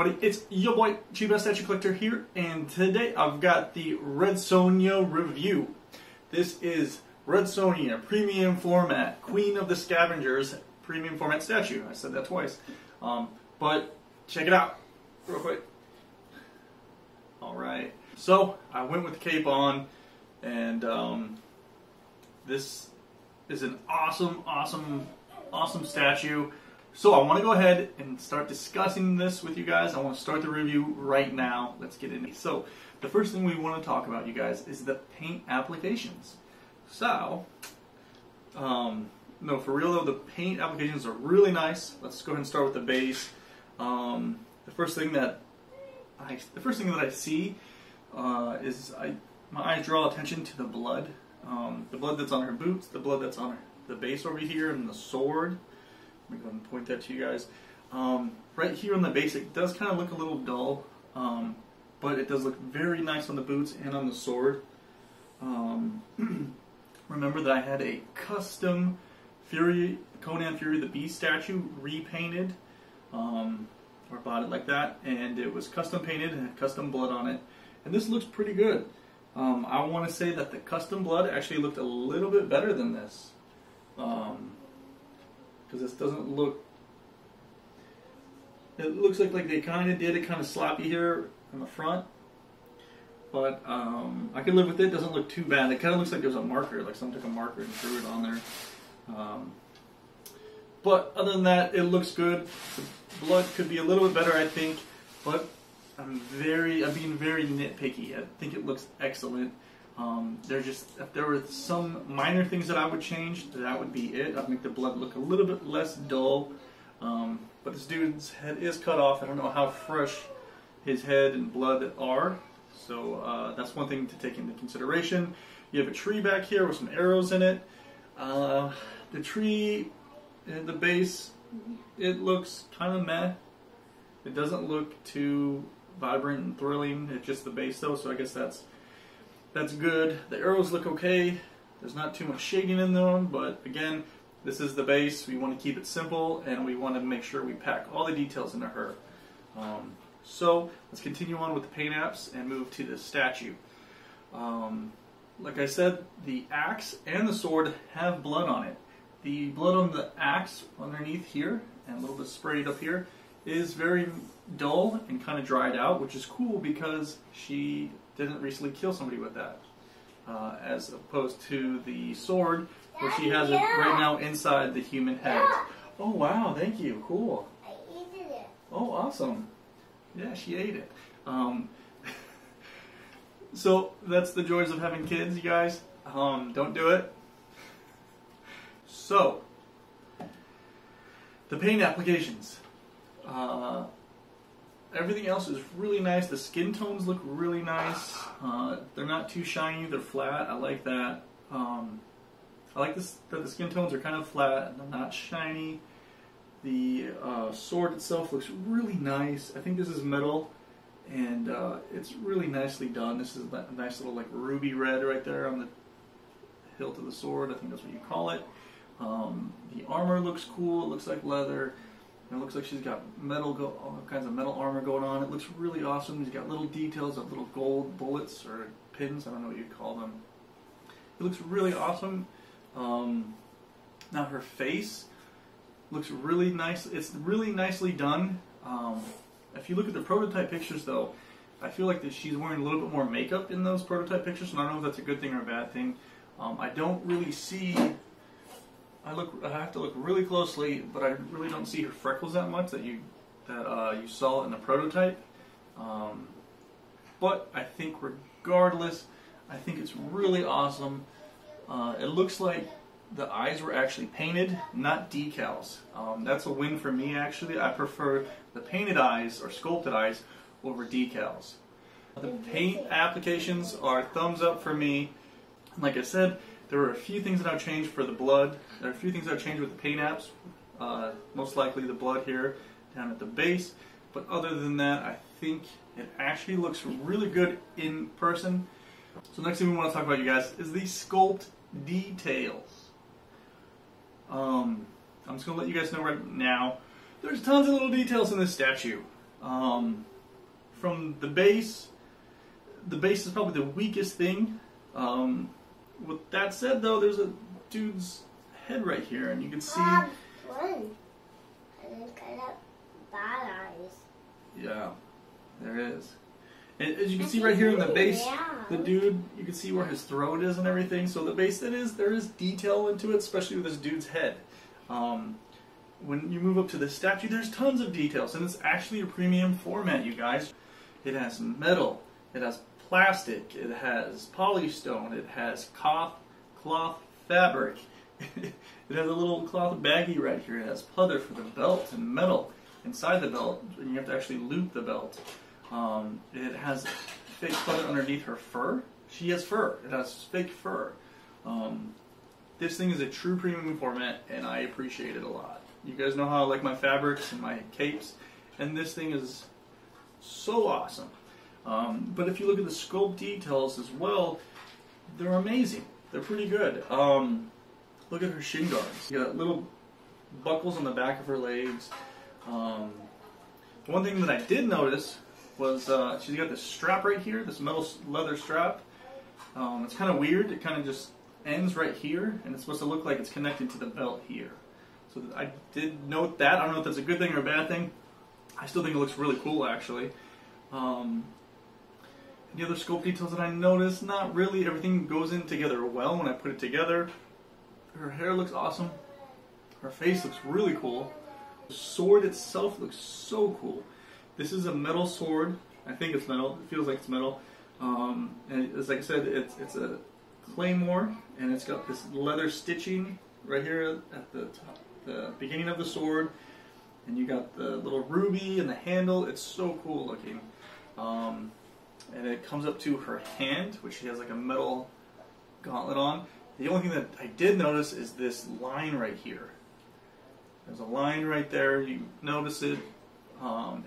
everybody? It's your boy, Cheap Ass Statue Collector here, and today I've got the Red Sonja review. This is Red Sonja, premium format, Queen of the Scavengers, premium format statue. I said that twice. But check it out, real quick. Alright, so I went with the cape on, and this is an awesome statue. So I want to go ahead and start discussing this with you guys. I want to start the review right now. Let's get into it. So the first thing we want to talk about, you guys, is the paint applications. So, no, for real though, the paint applications are really nice. Let's go ahead and start with the base. The first thing that I see is my eyes draw attention to the blood. The blood that's on her boots, the blood that's on the base over here, and the sword. Let me go ahead and point that to you guys. Right here on the base, it does kind of look a little dull, but it does look very nice on the boots and on the sword. Remember that I had a custom Conan Fury the Beast statue repainted, or bought it like that, and it was custom painted and had custom blood on it. And this looks pretty good. I want to say that the custom blood actually looked a little bit better than this. Because this doesn't look, it looks like they kind of did it kind of sloppy here in the front, but I can live with it. It doesn't look too bad. It kind of looks like there's a marker, like someone took a marker and threw it on there. But other than that, it looks good. The blood could be a little bit better, I think, but I'm being very nitpicky. I think it looks excellent. If there were some minor things that I would change, that would be it. I'd make the blood look a little bit less dull. But this dude's head is cut off. I don't know how fresh his head and blood are. So that's one thing to take into consideration. You have a tree back here with some arrows in it. The tree at the base, it looks kind of meh. It doesn't look too vibrant and thrilling. It's just the base though, so I guess that's good. The arrows look okay. There's not too much shading in them, but again, this is the base. We want to keep it simple, and we want to make sure we pack all the details into her. So let's continue on with the paint apps and move to the statue. Like I said, the axe and the sword have blood on it. The blood on the axe underneath here, and a little bit sprayed up here, is very dull and kind of dried out, which is cool because she didn't recently kill somebody with that, as opposed to the sword, where she has it right now inside the human head. Oh wow, thank you, cool. I ate it. Oh awesome. Yeah, she ate it. So that's the joys of having kids, you guys. Don't do it. So, the paint applications. Everything else is really nice. The skin tones look really nice. They're not too shiny, they're flat. I like that. I like this, that the skin tones are kind of flat and not shiny. The sword itself looks really nice. I think this is metal, and it's really nicely done. This is a nice little like ruby red right there on the hilt of the sword. I think that's what you call it. The armor looks cool. It looks like leather. It looks like she's got all kinds of metal armor going on. It looks really awesome. She's got little details of little gold bullets or pins. I don't know what you'd call them. It looks really awesome. Now her face looks really nice. It's really nicely done. If you look at the prototype pictures, though, I feel like that she's wearing a little bit more makeup in those prototype pictures, and I don't know if that's a good thing or a bad thing. I don't really see. I have to look really closely, but I really don't see her freckles that much that you saw in the prototype. But I think regardless, I think it's really awesome. It looks like the eyes were actually painted, not decals. That's a win for me, actually. I prefer the painted eyes or sculpted eyes over decals. The paint applications are thumbs up for me. Like I said, there were a few things that I've changed for the blood. There are a few things I've changed with the paint apps. Most likely the blood here down at the base. But other than that, I think it actually looks really good in person. So next thing we want to talk about, you guys, is the sculpt details. I'm just going to let you guys know right now, there's tons of little details in this statue. From the base is probably the weakest thing. With that said, though, there's a dude's head right here, and you can see. Bad eyes. Yeah, there is. And as you can see right here in the base, the dude, you can see where his throat is and everything. So the base, there is detail into it, especially with this dude's head. When you move up to the statue, there's tons of details, and it's actually a premium format, you guys. It has metal, it has plastic, it has polystone, it has cloth fabric. It has a little cloth baggie right here. It has pleather for the belt and metal inside the belt, and you have to actually loop the belt. It has fake pleather underneath her fur. She has fur. It has fake fur. This thing is a true premium format, and I appreciate it a lot. You guys know how I like my fabrics and my capes, and this thing is so awesome. But if you look at the sculpt details as well, they're amazing. They're pretty good. Look at her shin guards. You got little buckles on the back of her legs. One thing that I did notice was she's got this strap right here, this metal leather strap. It's kind of weird. It kind of just ends right here, and it's supposed to look like it's connected to the belt here. So I did note that. I don't know if that's a good thing or a bad thing. I still think it looks really cool, actually. The other sculpt details that I noticed, not really. Everything goes in together well when I put it together. Her hair looks awesome. Her face looks really cool. The sword itself looks so cool. This is a metal sword. I think it's metal. It feels like it's metal. And as like I said, it's a claymore, and it's got this leather stitching right here at the top, the beginning of the sword. And you got the little ruby and the handle. It's so cool looking. And it comes up to her hand, which she has like a metal gauntlet on. The only thing that I did notice is this line right here. There's a line right there. You notice it.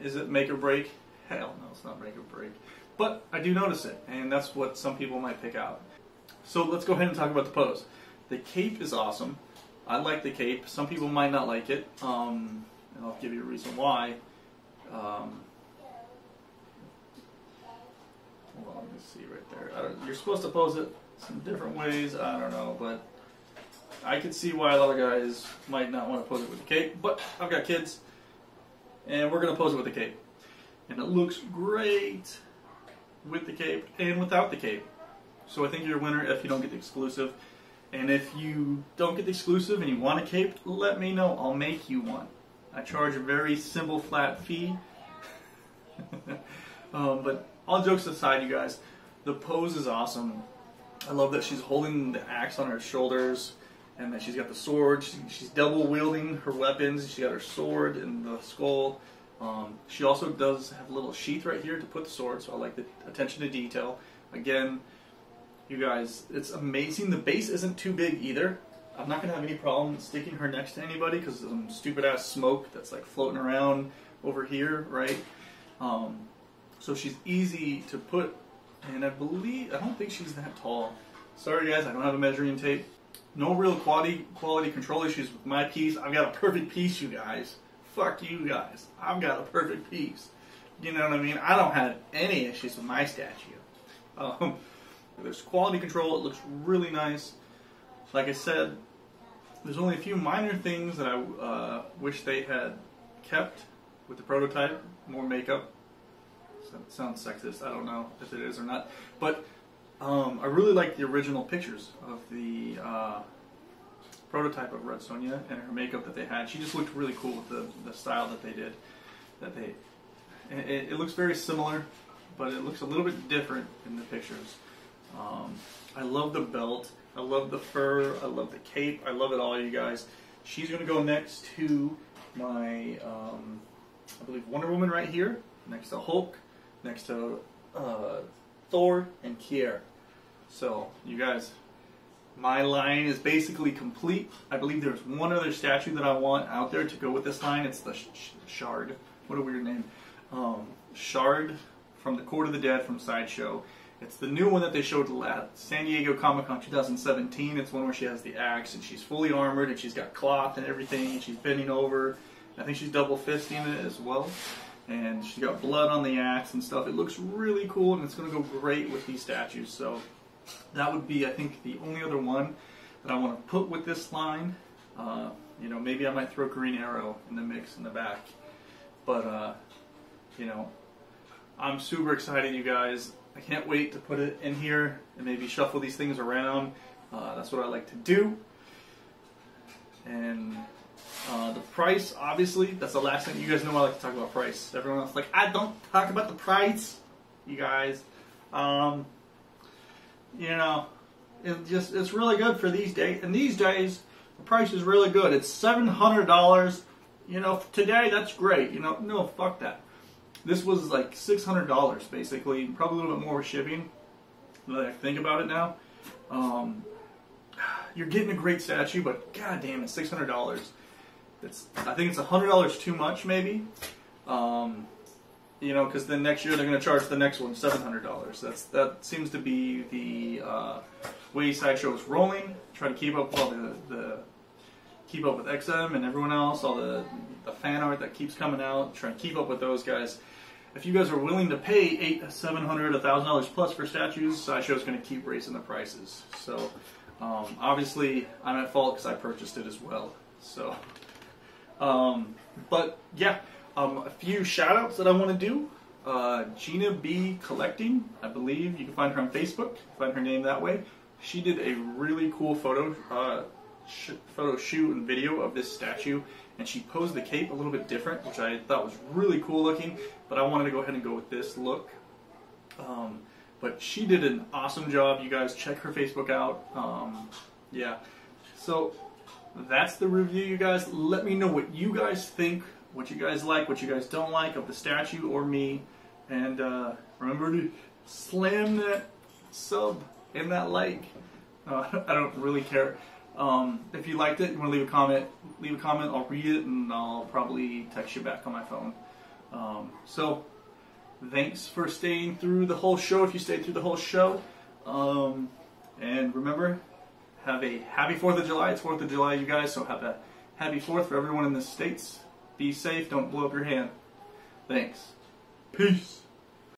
Is it make or break? Hell no, it's not make or break. But I do notice it, and that's what some people might pick out. So let's go ahead and talk about the pose. The cape is awesome. I like the cape. Some people might not like it. And I'll give you a reason why. Hold on, let me see right there. You're supposed to pose it some different ways. I don't know, but I could see why a lot of guys might not want to pose it with the cape. But I've got kids, and we're going to pose it with the cape. And it looks great with the cape and without the cape. So I think you're a winner if you don't get the exclusive. And if you don't get the exclusive and you want a cape, let me know. I'll make you one. I charge a very simple flat fee. But all jokes aside, you guys, the pose is awesome. I love that she's holding the axe on her shoulders, and that she's got the sword. She's double wielding her weapons. She got her sword and the skull. She also does have a little sheath right here to put the sword, so I like the attention to detail. Again, you guys, it's amazing. The base isn't too big either. I'm not going to have any problem sticking her next to anybody because of some stupid-ass smoke that's like floating around over here, right? So she's easy to put, and I don't think she's that tall. Sorry guys, I don't have a measuring tape. No real quality control issues with my piece. I've got a perfect piece, you guys. Fuck you guys. I've got a perfect piece. You know what I mean? I don't have any issues with my statue. There's quality control. It looks really nice. Like I said, there's only a few minor things that I wish they had kept with the prototype. More makeup. Sounds sexist. I don't know if it is or not. But I really like the original pictures of the prototype of Red Sonja and her makeup that they had. She just looked really cool with the style that they did. It looks very similar, but it looks a little bit different in the pictures. I love the belt. I love the fur. I love the cape. I love it all, you guys. She's going to go next to my, I believe, Wonder Woman right here, next to Hulk, next to Thor, and Kier. So, you guys, my line is basically complete. I believe there's one other statue that I want out there to go with this line. It's the Shard. What a weird name. Shard from the Court of the Dead from Sideshow. It's the new one that they showed at San Diego Comic-Con 2017. It's one where she has the axe and she's fully armored and she's got cloth and everything and she's bending over. I think she's double fisting it as well. and she's got blood on the axe and stuff. It looks really cool, and it's going to go great with these statues. So that would be, I think, the only other one that I want to put with this line. You know, maybe I might throw Green Arrow in the mix in the back. But, you know, I'm super excited, you guys. I can't wait to put it in here and maybe shuffle these things around. That's what I like to do. And the price, obviously, that's the last thing. You guys know I like to talk about price. Everyone else is like, I don't talk about the price, you guys. You know, it's really good for these days. And these days, the price is really good. It's $700. You know, today, that's great. You know, no, fuck that. This was like $600 basically, probably a little bit more with shipping. Now that I think about it now, you're getting a great statue, but god damn it, $600. I think it's $100 too much, maybe. You know, because then next year they're going to charge the next one $700. That seems to be the way Sideshow is rolling. Try to keep up with all keep up with XM and everyone else, all the fan art that keeps coming out. Try to keep up with those guys. If you guys are willing to pay $700, $1,000 plus for statues, Sideshow's going to keep raising the prices. So, obviously, I'm at fault because I purchased it as well. So, but yeah, a few shout-outs that I want to do. Gina B Collecting, I believe you can find her on Facebook. Find her name that way. She did a really cool photo shoot and video of this statue, and she posed the cape a little bit different, which I thought was really cool looking, but I wanted to go ahead and go with this look. But she did an awesome job. You guys check her Facebook out. Yeah, so that's the review, you guys. Let me know what you guys think, what you guys like, what you guys don't like of the statue or me, and remember to slam that sub and that like. I don't really care. If you liked it, you want to leave a comment, I'll read it, and I'll probably text you back on my phone. So, thanks for staying through the whole show, if you stayed through the whole show. And remember, have a happy 4th of July. It's 4th of July, you guys, so have a happy 4th for everyone in the States. Be safe, don't blow up your hand. Thanks. Peace.